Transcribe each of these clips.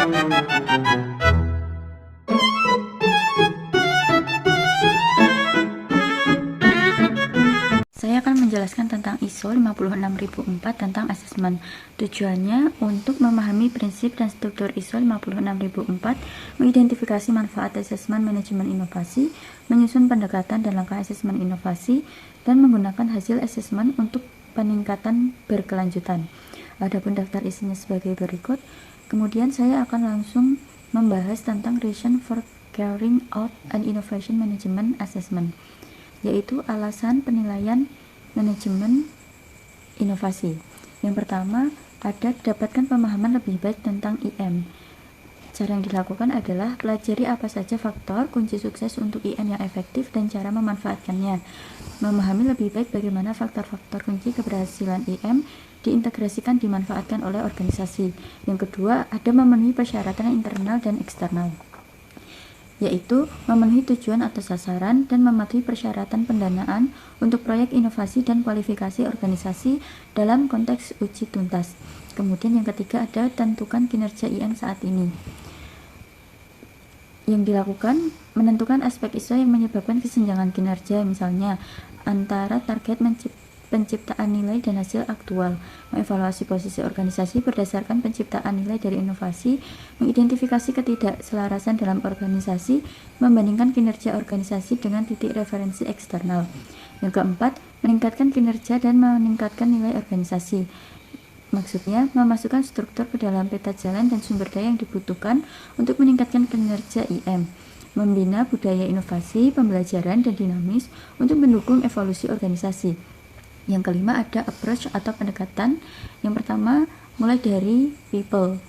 Saya akan menjelaskan tentang ISO 56004 tentang asesmen. Tujuannya untuk memahami prinsip dan struktur ISO 56004, mengidentifikasi manfaat asesmen manajemen inovasi, menyusun pendekatan dan langkah asesmen inovasi, dan menggunakan hasil asesmen untuk peningkatan berkelanjutan. Adapun daftar isinya sebagai berikut. Kemudian saya akan langsung membahas tentang reason for carrying out an innovation management assessment, yaitu alasan penilaian manajemen inovasi. Yang pertama, ada dapatkan pemahaman lebih baik tentang IM. Cara yang dilakukan adalah pelajari apa saja faktor kunci sukses untuk IM yang efektif dan cara memanfaatkannya. Memahami lebih baik bagaimana faktor-faktor kunci keberhasilan IM diintegrasikan dimanfaatkan oleh organisasi. Yang kedua, ada memenuhi persyaratan internal dan eksternal, yaitu memenuhi tujuan atau sasaran dan mematuhi persyaratan pendanaan untuk proyek inovasi dan kualifikasi organisasi dalam konteks uji tuntas. Kemudian yang ketiga, ada tentukan kinerja IM saat ini. Yang dilakukan menentukan aspek ISO yang menyebabkan kesenjangan kinerja, misalnya antara target penciptaan nilai dan hasil aktual, mengevaluasi posisi organisasi berdasarkan penciptaan nilai dari inovasi, mengidentifikasi ketidakselarasan dalam organisasi, membandingkan kinerja organisasi dengan titik referensi eksternal. Yang keempat, meningkatkan kinerja dan meningkatkan nilai organisasi. Maksudnya, memasukkan struktur ke dalam peta jalan dan sumber daya yang dibutuhkan untuk meningkatkan kinerja IM, membina budaya inovasi, pembelajaran, dan dinamis untuk mendukung evolusi organisasi. Yang kelima, ada approach atau pendekatan. Yang pertama, mulai dari people.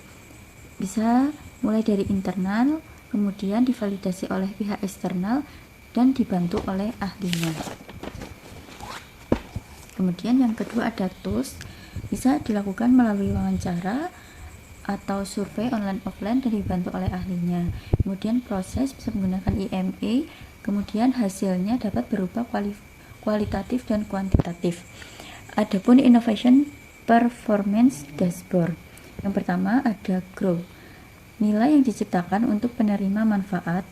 Bisa mulai dari internal, kemudian divalidasi oleh pihak eksternal, dan dibantu oleh ahlinya. Kemudian yang kedua, ada tools. Bisa dilakukan melalui wawancara atau survei online offline dan dibantu oleh ahlinya. Kemudian proses bisa menggunakan IMA. Kemudian hasilnya dapat berupa kualitatif dan kuantitatif. Adapun innovation performance dashboard. Yang pertama ada grow. Nilai yang diciptakan untuk penerima manfaat.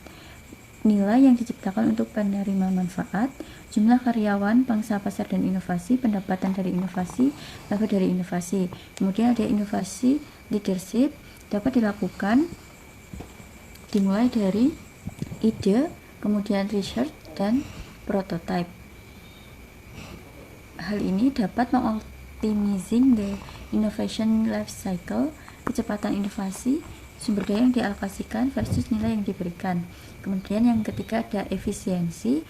Nilai yang diciptakan untuk penerima manfaat, jumlah karyawan, pangsa pasar dan inovasi, pendapatan dari inovasi, laba dari inovasi. Kemudian ada inovasi leadership, dapat dilakukan dimulai dari ide, kemudian research dan prototype. Hal ini dapat mengoptimizing the innovation life cycle, kecepatan inovasi, sumber daya yang dialokasikan versus nilai yang diberikan. Kemudian yang ketiga ada efisiensi.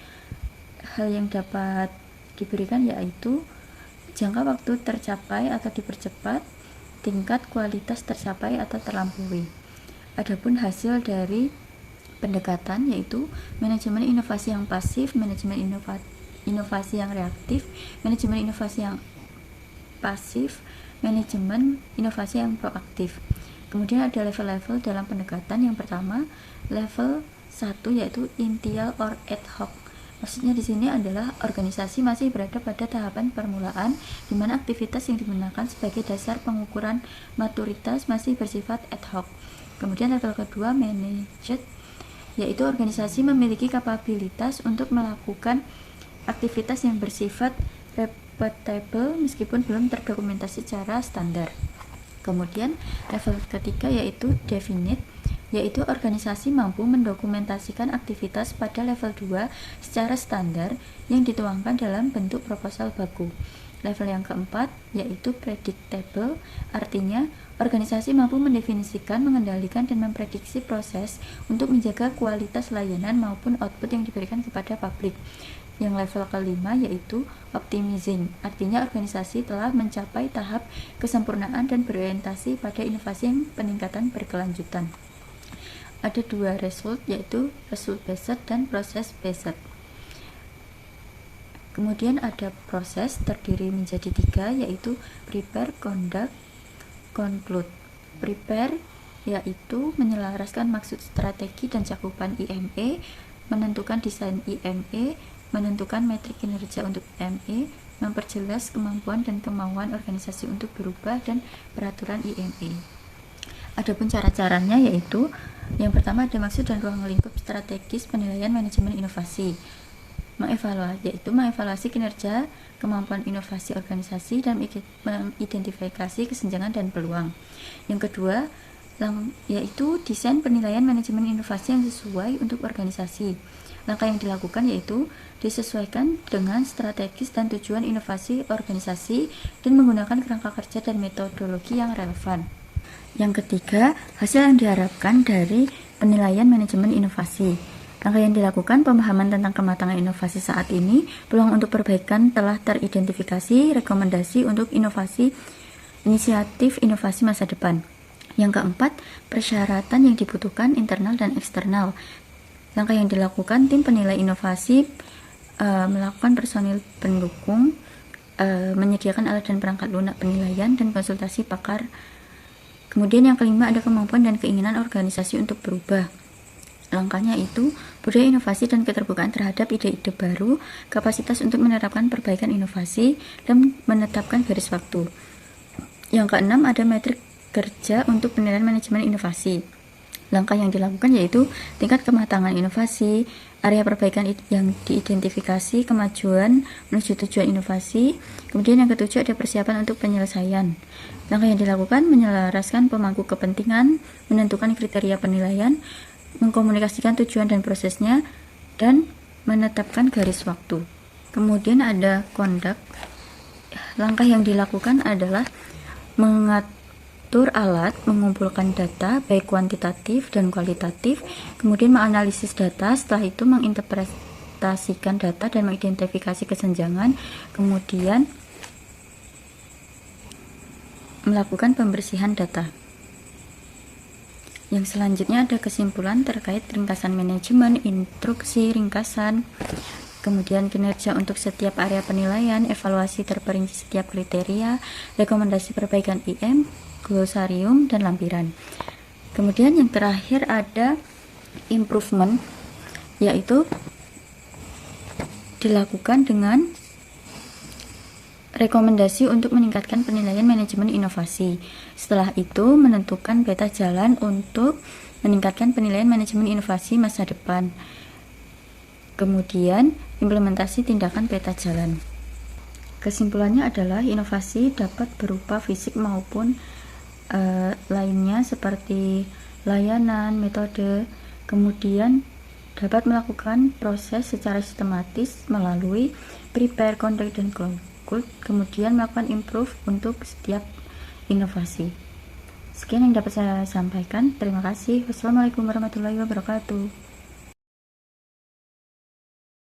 Hal yang dapat diberikan yaitu jangka waktu tercapai atau dipercepat, tingkat kualitas tercapai atau terlampaui. Adapun hasil dari pendekatan yaitu manajemen inovasi yang pasif, manajemen inovasi yang reaktif, manajemen inovasi yang pasif, manajemen inovasi yang proaktif. Kemudian ada level-level dalam pendekatan. Yang pertama, level 1 yaitu initial or ad hoc. Maksudnya di sini adalah organisasi masih berada pada tahapan permulaan di mana aktivitas yang digunakan sebagai dasar pengukuran maturitas masih bersifat ad hoc. Kemudian level kedua, managed, yaitu organisasi memiliki kapabilitas untuk melakukan aktivitas yang bersifat repeatable meskipun belum terdokumentasi secara standar. Kemudian level ketiga yaitu definite, yaitu organisasi mampu mendokumentasikan aktivitas pada level 2 secara standar yang dituangkan dalam bentuk proposal baku. Level yang keempat yaitu predictable, artinya organisasi mampu mendefinisikan, mengendalikan, dan memprediksi proses untuk menjaga kualitas layanan maupun output yang diberikan kepada publik. Yang level kelima yaitu optimizing, artinya organisasi telah mencapai tahap kesempurnaan dan berorientasi pada inovasi yang peningkatan berkelanjutan. Ada dua result yaitu result based dan process based. Kemudian ada proses terdiri menjadi 3 yaitu prepare, conduct, conclude. Prepare yaitu menyelaraskan maksud strategi dan cakupan IME, menentukan desain IME, menentukan metrik kinerja untuk IME, memperjelas kemampuan dan kemauan organisasi untuk berubah dan peraturan IME. Adapun cara-caranya yaitu yang pertama ada maksud dan ruang lingkup strategis penilaian manajemen inovasi. Mengevaluasi kinerja, kemampuan inovasi organisasi, dan mengidentifikasi kesenjangan dan peluang. Yang kedua yaitu desain penilaian manajemen inovasi yang sesuai untuk organisasi. Langkah yang dilakukan yaitu disesuaikan dengan strategis dan tujuan inovasi organisasi dan menggunakan kerangka kerja dan metodologi yang relevan. Yang ketiga, hasil yang diharapkan dari penilaian manajemen inovasi. Langkah yang dilakukan, pemahaman tentang kematangan inovasi saat ini, peluang untuk perbaikan telah teridentifikasi, rekomendasi untuk inisiatif inovasi masa depan. Yang keempat, persyaratan yang dibutuhkan internal dan eksternal. Langkah yang dilakukan, tim penilai inovasi melakukan personil pendukung, menyediakan alat dan perangkat lunak penilaian, dan konsultasi pakar. Kemudian yang kelima, ada kemampuan dan keinginan organisasi untuk berubah. Langkahnya itu budaya inovasi dan keterbukaan terhadap ide-ide baru, kapasitas untuk menerapkan perbaikan inovasi, dan menetapkan garis waktu. Yang keenam, ada metrik kerja untuk penilaian manajemen inovasi. Langkah yang dilakukan yaitu tingkat kematangan inovasi, area perbaikan yang diidentifikasi, kemajuan menuju tujuan inovasi. Kemudian yang ketujuh, ada persiapan untuk penyelesaian. Langkah yang dilakukan menyelaraskan pemangku kepentingan, menentukan kriteria penilaian, mengkomunikasikan tujuan dan prosesnya, dan menetapkan garis waktu. Kemudian ada conduct. Langkah yang dilakukan adalah mengatur alat, mengumpulkan data baik kuantitatif dan kualitatif, kemudian menganalisis data, setelah itu menginterpretasikan data dan mengidentifikasi kesenjangan, kemudian melakukan pembersihan data. Yang selanjutnya ada kesimpulan terkait ringkasan manajemen, instruksi ringkasan, kemudian kinerja untuk setiap area penilaian, evaluasi terperinci setiap kriteria, rekomendasi perbaikan IM, glosarium, dan lampiran. Kemudian yang terakhir ada improvement, yaitu dilakukan dengan rekomendasi untuk meningkatkan penilaian manajemen inovasi. Setelah itu, menentukan peta jalan untuk meningkatkan penilaian manajemen inovasi masa depan. Kemudian, implementasi tindakan peta jalan. Kesimpulannya adalah inovasi dapat berupa fisik maupun lainnya seperti layanan, metode, kemudian dapat melakukan proses secara sistematis melalui prepare, conduct, dan kemudian melakukan improve untuk setiap inovasi. Sekian yang dapat saya sampaikan. Terima kasih. Wassalamualaikum warahmatullahi wabarakatuh.